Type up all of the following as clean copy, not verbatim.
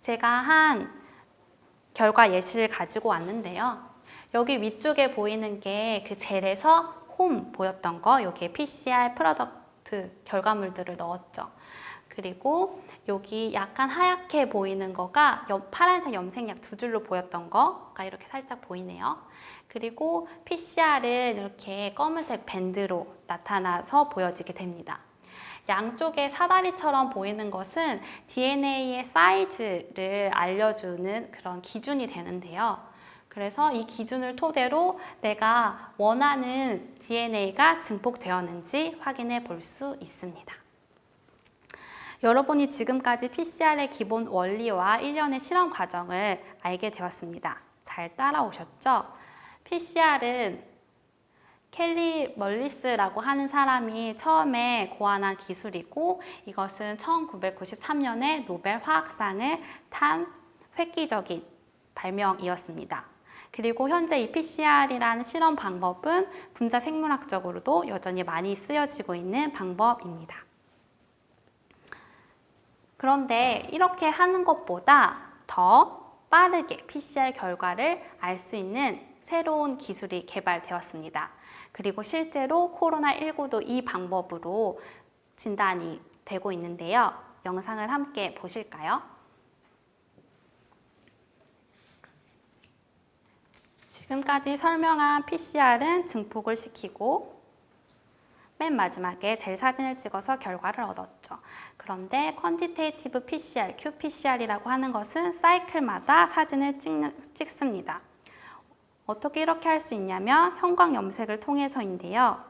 제가 한 결과 예시를 가지고 왔는데요. 여기 위쪽에 보이는 게 그 젤에서 홈 보였던 거, 여기에 PCR 프로덕트 결과물들을 넣었죠. 그리고 여기 약간 하얗게 보이는 거가 파란색 염색약 2줄로 보였던 거가 이렇게 살짝 보이네요. 그리고 PCR은 이렇게 검은색 밴드로 나타나서 보여지게 됩니다. 양쪽에 사다리처럼 보이는 것은 DNA의 사이즈를 알려주는 그런 기준이 되는데요. 그래서 이 기준을 토대로 내가 원하는 DNA가 증폭되었는지 확인해 볼 수 있습니다. 여러분이 지금까지 PCR의 기본 원리와 일련의 실험 과정을 알게 되었습니다. 잘 따라오셨죠? PCR은 켈리 멀리스라고 하는 사람이 처음에 고안한 기술이고, 이것은 1993년에 노벨 화학상을 탄 획기적인 발명이었습니다. 그리고 현재 이 PCR이라는 실험 방법은 분자 생물학적으로도 여전히 많이 쓰여지고 있는 방법입니다. 그런데 이렇게 하는 것보다 더 빠르게 PCR 결과를 알 수 있는 새로운 기술이 개발되었습니다. 그리고 실제로 코로나19도 이 방법으로 진단이 되고 있는데요. 영상을 함께 보실까요? 지금까지 설명한 PCR은 증폭을 시키고 맨 마지막에 젤 사진을 찍어서 결과를 얻었죠. 그런데 퀀티테이티브 PCR, qPCR이라고 하는 것은 사이클마다 사진을 찍습니다. 어떻게 이렇게 할 수 있냐면 형광 염색을 통해서인데요.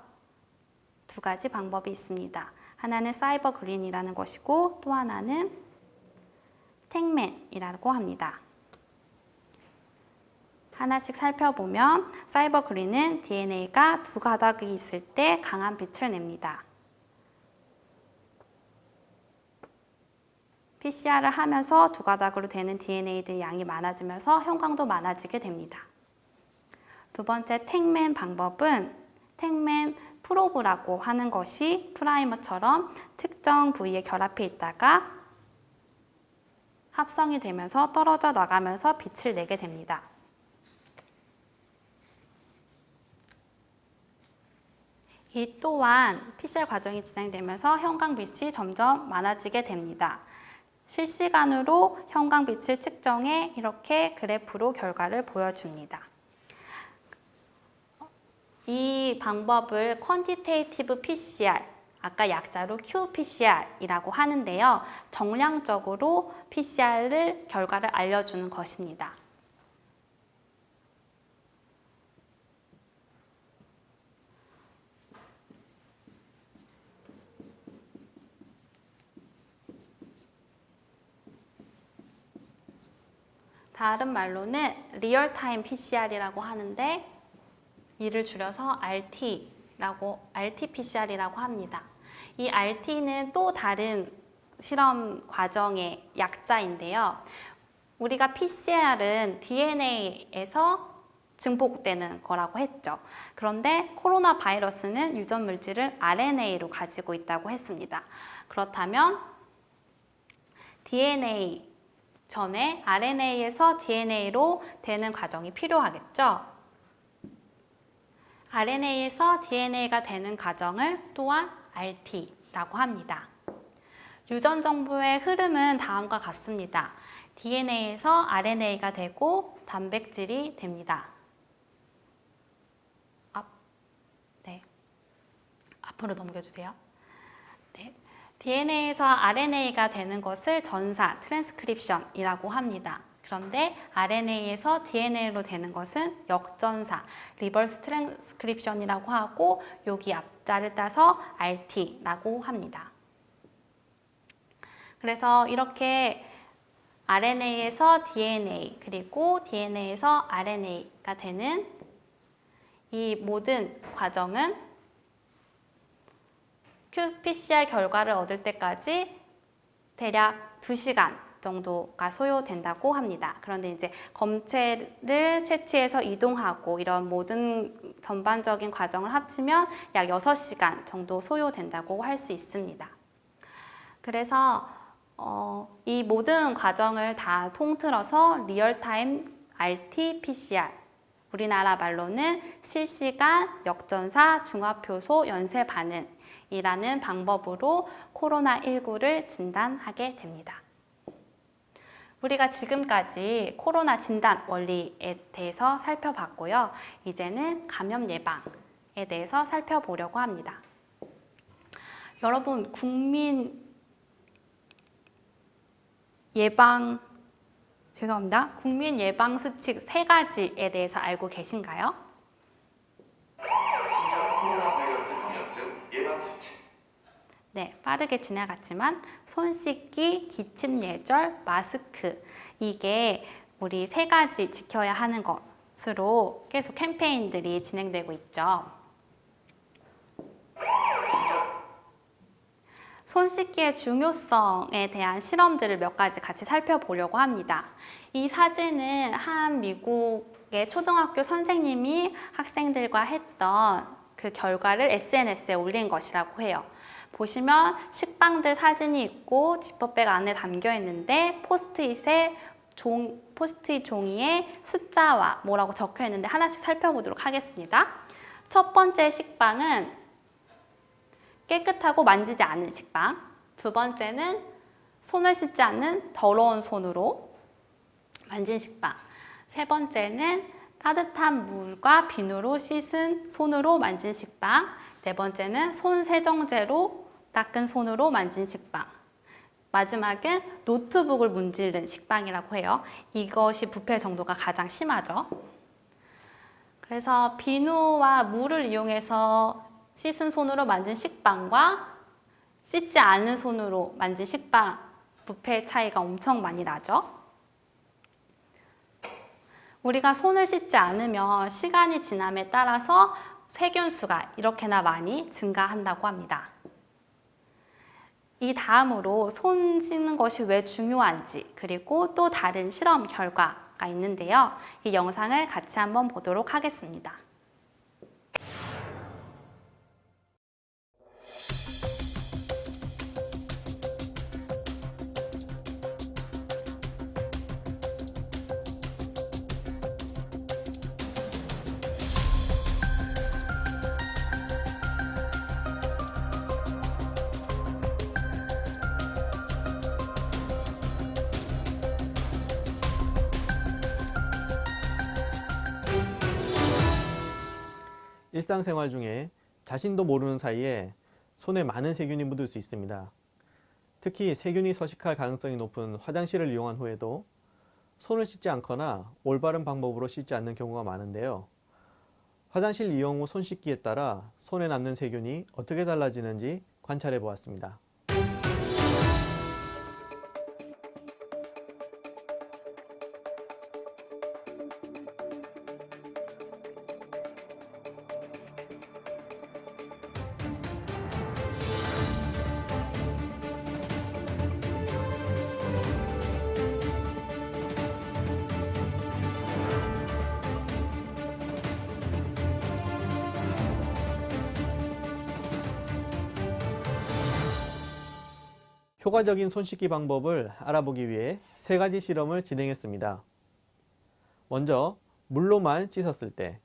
2가지 방법이 있습니다. 하나는 사이버 그린이라는 것이고 또 하나는 탱맨이라고 합니다. 하나씩 살펴보면 사이버 그린은 DNA가 2가닥이 있을 때 강한 빛을 냅니다. PCR을 하면서 2가닥으로 되는 DNA들의 양이 많아지면서 형광도 많아지게 됩니다. 2번째 탱맨 방법은 탱맨 프로브라고 하는 것이 프라이머처럼 특정 부위에 결합해 있다가 합성이 되면서 떨어져 나가면서 빛을 내게 됩니다. 이 또한 PCR 과정이 진행되면서 형광빛이 점점 많아지게 됩니다. 실시간으로 형광빛을 측정해 이렇게 그래프로 결과를 보여줍니다. 이 방법을 퀀티테이티브 PCR, 아까 약자로 qPCR이라고 하는데요. 정량적으로 PCR을 결과를 알려주는 것입니다. 다른 말로는 리얼타임 PCR이라고 하는데 이를 줄여서 RT-PCR이라고 합니다. 이 RT는 또 다른 실험 과정의 약자인데요. 우리가 PCR은 DNA에서 증폭되는 거라고 했죠. 그런데 코로나 바이러스는 유전 물질을 RNA로 가지고 있다고 했습니다. 그렇다면 DNA 전에 RNA에서 DNA로 되는 과정이 필요하겠죠. RNA에서 DNA가 되는 과정을 또한 RT라고 합니다. 유전 정보의 흐름은 다음과 같습니다. DNA에서 RNA가 되고 단백질이 됩니다. 앞으로 넘겨주세요. 네. DNA에서 RNA가 되는 것을 전사, 트랜스크립션이라고 합니다. 그런데 RNA에서 DNA로 되는 것은 역전사, 리버스 트랜스크립션이라고 하고 여기 앞자를 따서 RT라고 합니다. 그래서 이렇게 RNA에서 DNA 그리고 DNA에서 RNA가 되는 이 모든 과정은 qPCR 결과를 얻을 때까지 대략 2시간 정도가 소요된다고 합니다. 그런데 이제 검체를 채취해서 이동하고 이런 모든 전반적인 과정을 합치면 약 6시간 정도 소요된다고 할 수 있습니다. 그래서 이 모든 과정을 다 통틀어서 리얼타임 RT-PCR, 우리나라 말로는 실시간 역전사 중화표소 연쇄 반응이라는 방법으로 코로나19를 진단하게 됩니다. 우리가 지금까지 코로나 진단 원리에 대해서 살펴봤고요. 이제는 감염 예방에 대해서 살펴보려고 합니다. 여러분, 국민 예방 수칙 3가지에 대해서 알고 계신가요? 신종 코로나 바이러스 감염증 예방 수칙. 네, 빠르게 지나갔지만 손 씻기, 기침 예절, 마스크, 이게 우리 3가지 지켜야 하는 것으로 계속 캠페인들이 진행되고 있죠. 손 씻기의 중요성에 대한 실험들을 몇 가지 같이 살펴보려고 합니다. 이 사진은 한 미국의 초등학교 선생님이 학생들과 했던 그 결과를 SNS에 올린 것이라고 해요. 보시면 식빵들 사진이 있고 지퍼백 안에 담겨 있는데 포스트잇 종이에 숫자와 뭐라고 적혀 있는데 하나씩 살펴보도록 하겠습니다. 첫 번째 식빵은 깨끗하고 만지지 않은 식빵. 두 번째는 손을 씻지 않는 더러운 손으로 만진 식빵. 세 번째는 따뜻한 물과 비누로 씻은 손으로 만진 식빵. 네 번째는 손 세정제로 닦은 손으로 만진 식빵. 마지막은 노트북을 문지른 식빵이라고 해요. 이것이 부패 정도가 가장 심하죠. 그래서 비누와 물을 이용해서 씻은 손으로 만진 식빵과 씻지 않은 손으로 만진 식빵, 부패 차이가 엄청 많이 나죠. 우리가 손을 씻지 않으면 시간이 지남에 따라서 세균수가 이렇게나 많이 증가한다고 합니다. 이 다음으로 손 씻는 것이 왜 중요한지, 그리고 또 다른 실험 결과가 있는데요. 이 영상을 같이 한번 보도록 하겠습니다. 일상생활 중에 자신도 모르는 사이에 손에 많은 세균이 묻을 수 있습니다. 특히 세균이 서식할 가능성이 높은 화장실을 이용한 후에도 손을 씻지 않거나 올바른 방법으로 씻지 않는 경우가 많은데요. 화장실 이용 후 손 씻기에 따라 손에 남는 세균이 어떻게 달라지는지 관찰해 보았습니다. 효과적인 손 씻기 방법을 알아보기 위해 3가지 실험을 진행했습니다. 먼저 물로만 씻었을 때,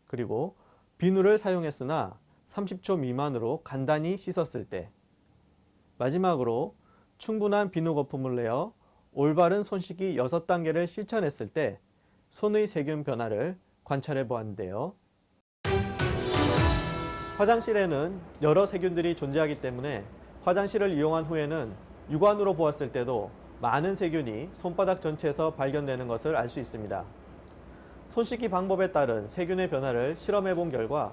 그리고 비누를 사용했으나 30초 미만으로 간단히 씻었을 때, 마지막으로 충분한 비누 거품을 내어 올바른 손 씻기 6단계를 실천했을 때 손의 세균 변화를 관찰해 보았는데요. 화장실에는 여러 세균들이 존재하기 때문에 화장실을 이용한 후에는 육안으로 보았을 때도 많은 세균이 손바닥 전체에서 발견되는 것을 알 수 있습니다. 손 씻기 방법에 따른 세균의 변화를 실험해 본 결과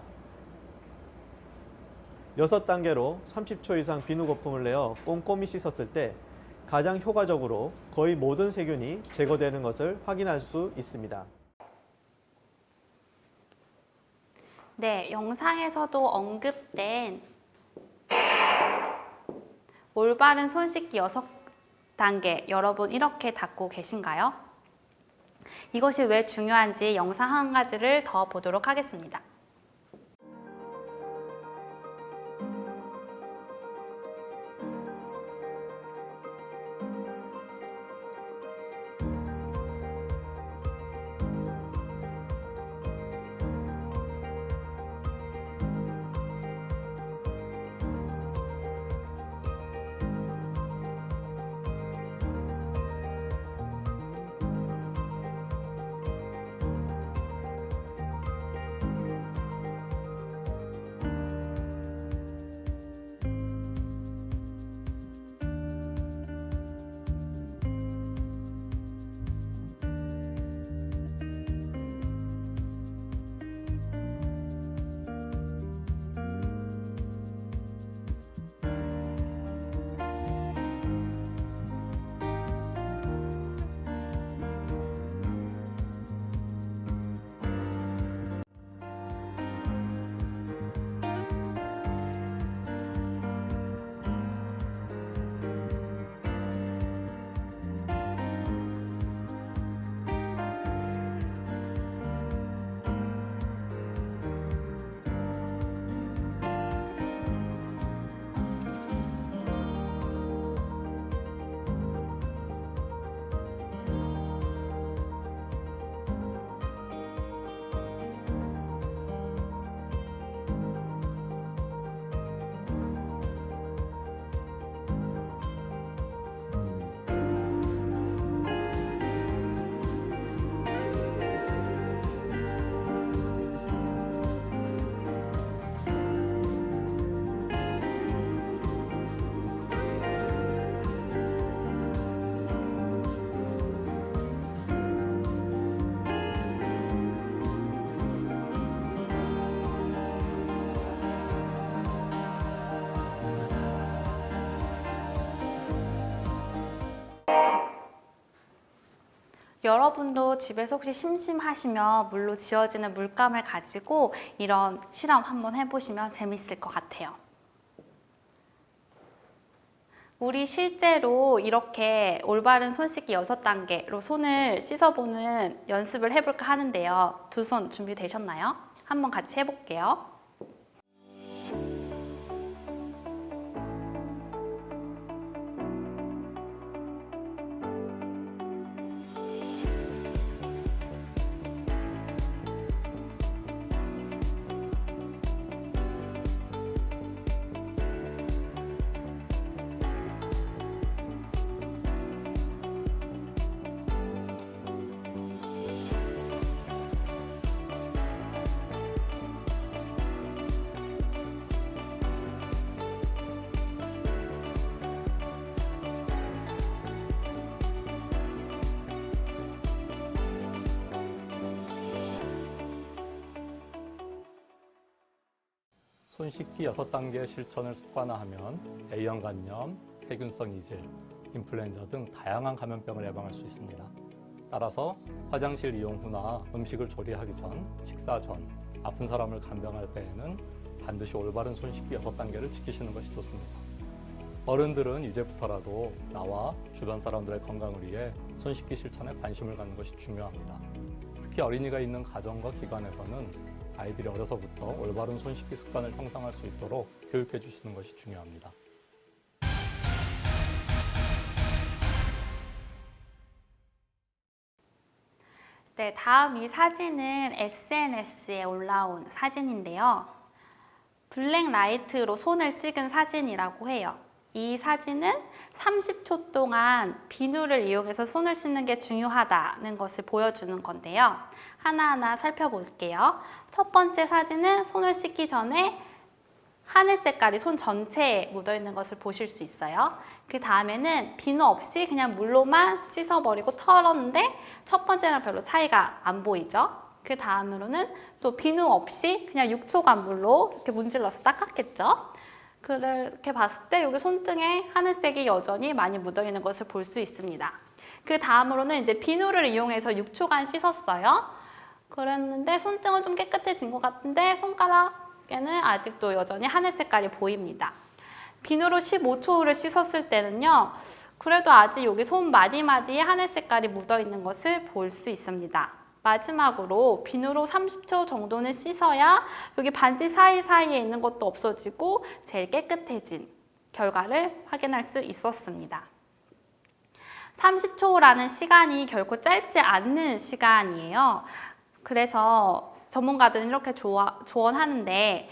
6단계로 30초 이상 비누 거품을 내어 꼼꼼히 씻었을 때 가장 효과적으로 거의 모든 세균이 제거되는 것을 확인할 수 있습니다. 네, 영상에서도 언급된 올바른 손 씻기 6단계, 여러분 이렇게 닦고 계신가요? 이것이 왜 중요한지 영상 한 가지를 더 보도록 하겠습니다. 여러분도 집에서 혹시 심심하시면 물로 지어지는 물감을 가지고 이런 실험 한번 해보시면 재밌을 것 같아요. 우리 실제로 이렇게 올바른 손 씻기 6단계로 손을 씻어보는 연습을 해볼까 하는데요. 두 손 준비되셨나요? 한번 같이 해볼게요. 손 씻기 6단계 실천을 습관화하면 A형 간염, 세균성 이질, 인플루엔자 등 다양한 감염병을 예방할 수 있습니다. 따라서 화장실 이용 후나 음식을 조리하기 전, 식사 전, 아픈 사람을 간병할 때에는 반드시 올바른 손 씻기 6단계를 지키시는 것이 좋습니다. 어른들은 이제부터라도 나와 주변 사람들의 건강을 위해 손 씻기 실천에 관심을 갖는 것이 중요합니다. 특히 어린이가 있는 가정과 기관에서는 아이들이 어려서부터 올바른 손 씻기 습관을 형성할 수 있도록 교육해 주시는 것이 중요합니다. 네, 다음 이 사진은 SNS에 올라온 사진인데요. 블랙라이트로 손을 찍은 사진이라고 해요. 이 사진은 30초 동안 비누를 이용해서 손을 씻는 게 중요하다는 것을 보여주는 건데요. 하나하나 살펴볼게요. 첫 번째 사진은 손을 씻기 전에 하늘 색깔이 손 전체에 묻어있는 것을 보실 수 있어요. 그 다음에는 비누 없이 그냥 물로만 씻어버리고 털었는데 첫 번째랑 별로 차이가 안 보이죠? 그 다음으로는 또 비누 없이 그냥 6초간 물로 이렇게 문질러서 닦았겠죠? 그렇게 봤을 때 여기 손등에 하늘색이 여전히 많이 묻어있는 것을 볼 수 있습니다. 그 다음으로는 이제 비누를 이용해서 6초간 씻었어요. 그랬는데 손등은 좀 깨끗해진 것 같은데 손가락에는 아직도 여전히 하늘 색깔이 보입니다. 비누로 15초를 씻었을 때는요. 그래도 아직 여기 손 마디마디에 하늘 색깔이 묻어있는 것을 볼 수 있습니다. 마지막으로 비누로 30초 정도는 씻어야 여기 반지 사이사이에 있는 것도 없어지고 제일 깨끗해진 결과를 확인할 수 있었습니다. 30초라는 시간이 결코 짧지 않는 시간이에요. 그래서 전문가들은 이렇게 조언하는데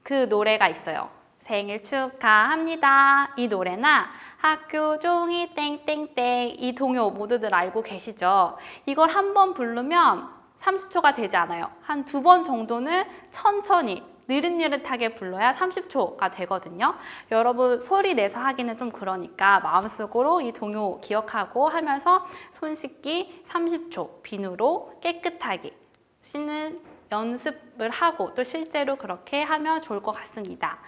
그 노래가 있어요. 생일 축하합니다. 이 노래나 학교 종이 땡땡땡 이 동요 모두들 알고 계시죠? 이걸 한 번 부르면 30초가 되지 않아요. 한 2번 정도는 천천히 느릿느릿하게 불러야 30초가 되거든요. 여러분 소리 내서 하기는 좀 그러니까 마음속으로 이 동요 기억하고 하면서 손 씻기 30초 비누로 깨끗하게 씻는 연습을 하고 또 실제로 그렇게 하면 좋을 것 같습니다.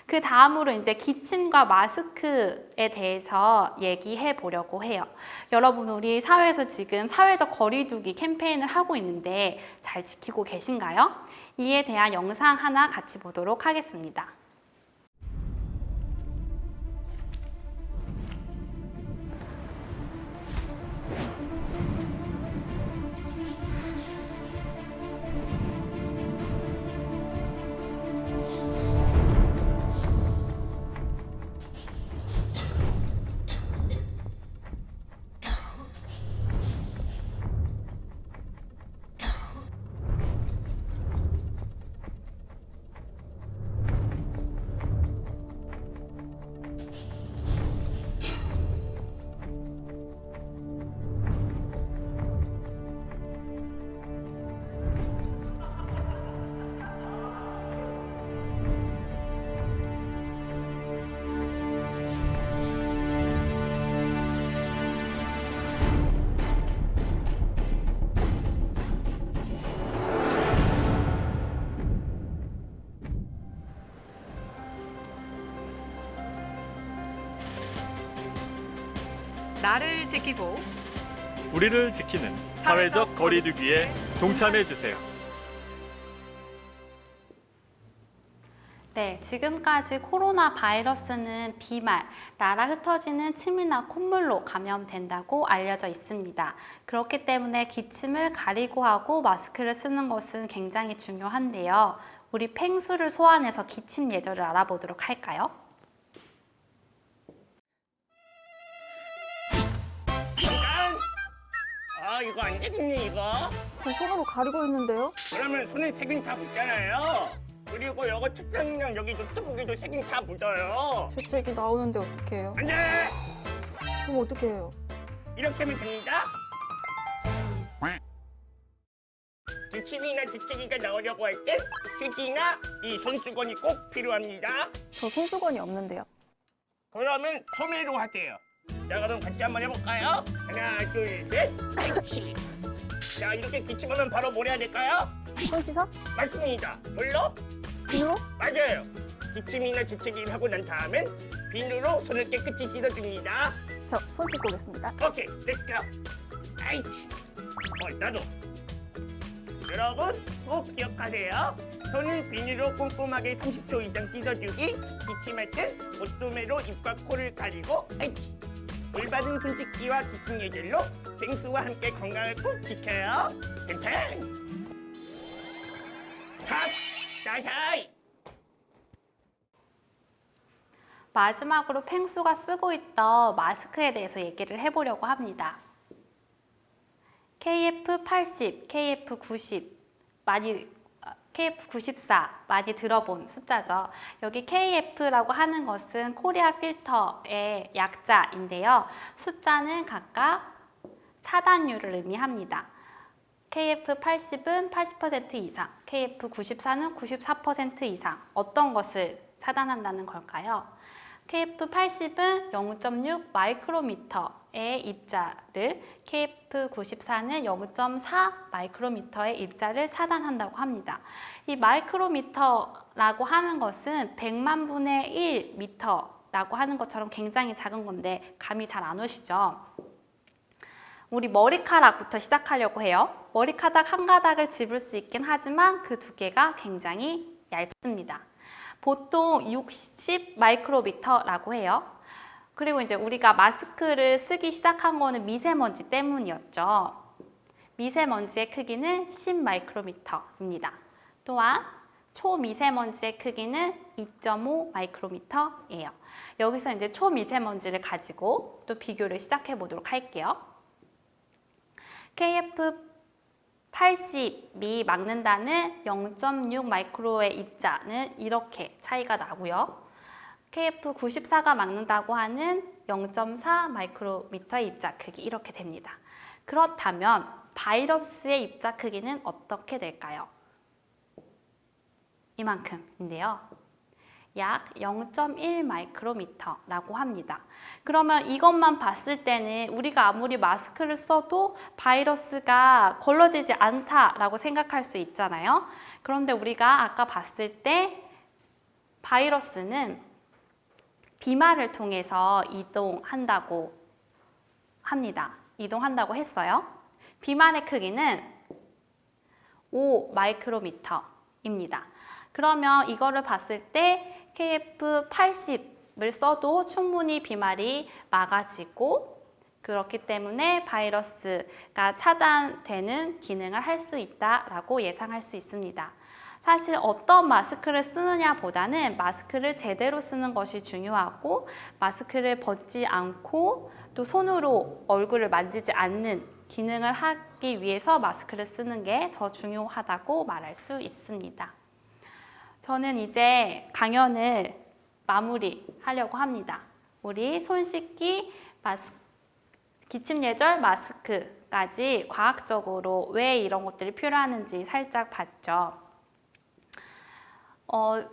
그 다음으로 이제 기침과 마스크에 대해서 얘기해 보려고 해요. 여러분 우리 사회에서 지금 사회적 거리두기 캠페인을 하고 있는데 잘 지키고 계신가요? 이에 대한 영상 하나 같이 보도록 하겠습니다. 나를 지키고 우리를 지키는 사회적 거리두기에 동참해 주세요. 네, 지금까지 코로나 바이러스는 비말, 날아 흩어지는 침이나 콧물로 감염된다고 알려져 있습니다. 그렇기 때문에 기침을 가리고 하고 마스크를 쓰는 것은 굉장히 중요한데요. 우리 펭수를 소환해서 기침 예절을 알아보도록 할까요? 이거 안 되겠네 이거. 저 손으로 가리고 있는데요? 그러면 손에 세균 다 묻잖아요. 그리고 이거 책상이랑 여기 노트북에도 세균 다 묻어요. 재채기 나오는데 어떻게 해요? 안 돼! 그럼 어떻게 해요? 이렇게 하면 됩니다. 기침이나 재채기가 나오려고 할 땐 휴지나 이 손수건이 꼭 필요합니다. 저 손수건이 없는데요. 그러면 손으로 하세요. 자, 그럼 같이 한번 해볼까요? 하나, 둘, 셋, 그렇지. 자, 이렇게 기침하면 바로 뭘 해야 될까요? 손 씻어? 맞습니다. 뭘로? 비누로? 맞아요. 기침이나 재채기를 하고 난 다음엔 비누로 손을 깨끗이 씻어줍니다. 저 손 씻고 오겠습니다. 오케이, 렛츠고. 아이치. 나도. 여러분, 꼭 기억하세요. 손은 비누로 꼼꼼하게 30초 이상 씻어주기. 기침할 땐 옷소매로 입과 코를 가리고 아이치. 올바른 손 씻기와 기침 예절로 펭수와 함께 건강을 꼭 지켜요. 팽팽. 탑! 나샤이! 마지막으로 펭수가 쓰고 있던 마스크에 대해서 얘기를 해보려고 합니다. KF80, KF90 KF94 많이 들어본 숫자죠. 여기 KF라고 하는 것은 코리아 필터의 약자인데요. 숫자는 각각 차단율을 의미합니다. KF80은 80% 이상, KF94는 94% 이상. 어떤 것을 차단한다는 걸까요? KF80은 0.6 마이크로미터의 입자를, KF94는 0.4 마이크로미터의 입자를 차단한다고 합니다. 이 마이크로미터라고 하는 것은 100만 분의 1 미터라고 하는 것처럼 굉장히 작은 건데 감이 잘 안 오시죠? 우리 머리카락부터 시작하려고 해요. 머리카락 한 가닥을 집을 수 있긴 하지만 그 두께가 굉장히 얇습니다. 보통 60 마이크로미터라고 해요. 그리고 이제 우리가 마스크를 쓰기 시작한 거는 미세먼지 때문이었죠. 미세먼지의 크기는 10 마이크로미터입니다. 또한 초미세먼지의 크기는 2.5 마이크로미터예요. 여기서 이제 초미세먼지를 가지고 또 비교를 시작해 보도록 할게요. KF80이 막는다는 0.6 마이크로의 입자는 이렇게 차이가 나고요. KF94가 막는다고 하는 0.4 마이크로미터의 입자 크기 이렇게 됩니다. 그렇다면 바이러스의 입자 크기는 어떻게 될까요? 이만큼인데요. 약 0.1 마이크로미터라고 합니다. 그러면 이것만 봤을 때는 우리가 아무리 마스크를 써도 바이러스가 걸러지지 않다라고 생각할 수 있잖아요. 그런데 우리가 아까 봤을 때 바이러스는 비말을 통해서 이동한다고 합니다. 이동한다고 했어요. 비말의 크기는 5 마이크로미터입니다. 그러면 이거를 봤을 때 KF80을 써도 충분히 비말이 막아지고 그렇기 때문에 바이러스가 차단되는 기능을 할 수 있다라고 예상할 수 있습니다. 사실 어떤 마스크를 쓰느냐보다는 마스크를 제대로 쓰는 것이 중요하고 마스크를 벗지 않고 또 손으로 얼굴을 만지지 않는 기능을 하기 위해서 마스크를 쓰는 게 더 중요하다고 말할 수 있습니다. 저는 이제 강연을 마무리하려고 합니다. 우리 손 씻기, 기침 예절 마스크까지 과학적으로 왜 이런 것들이 필요하는지 살짝 봤죠.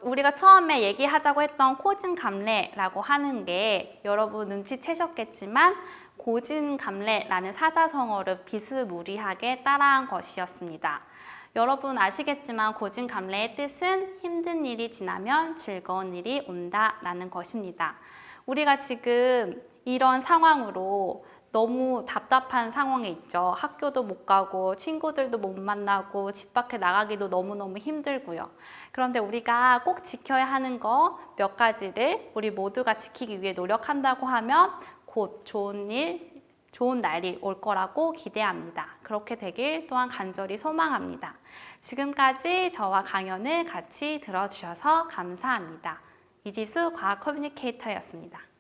우리가 처음에 얘기하자고 했던 고진감래라고 하는 게 여러분 눈치채셨겠지만 고진감래라는 사자성어를 비스무리하게 따라한 것이었습니다. 여러분 아시겠지만 고진감래의 뜻은 힘든 일이 지나면 즐거운 일이 온다라는 것입니다. 우리가 지금 이런 상황으로 너무 답답한 상황에 있죠. 학교도 못 가고 친구들도 못 만나고 집 밖에 나가기도 너무너무 힘들고요. 그런데 우리가 꼭 지켜야 하는 거 몇 가지를 우리 모두가 지키기 위해 노력한다고 하면 곧 좋은 날이 올 거라고 기대합니다. 그렇게 되길 또한 간절히 소망합니다. 지금까지 저와 강연을 같이 들어주셔서 감사합니다. 이지수 과학 커뮤니케이터였습니다.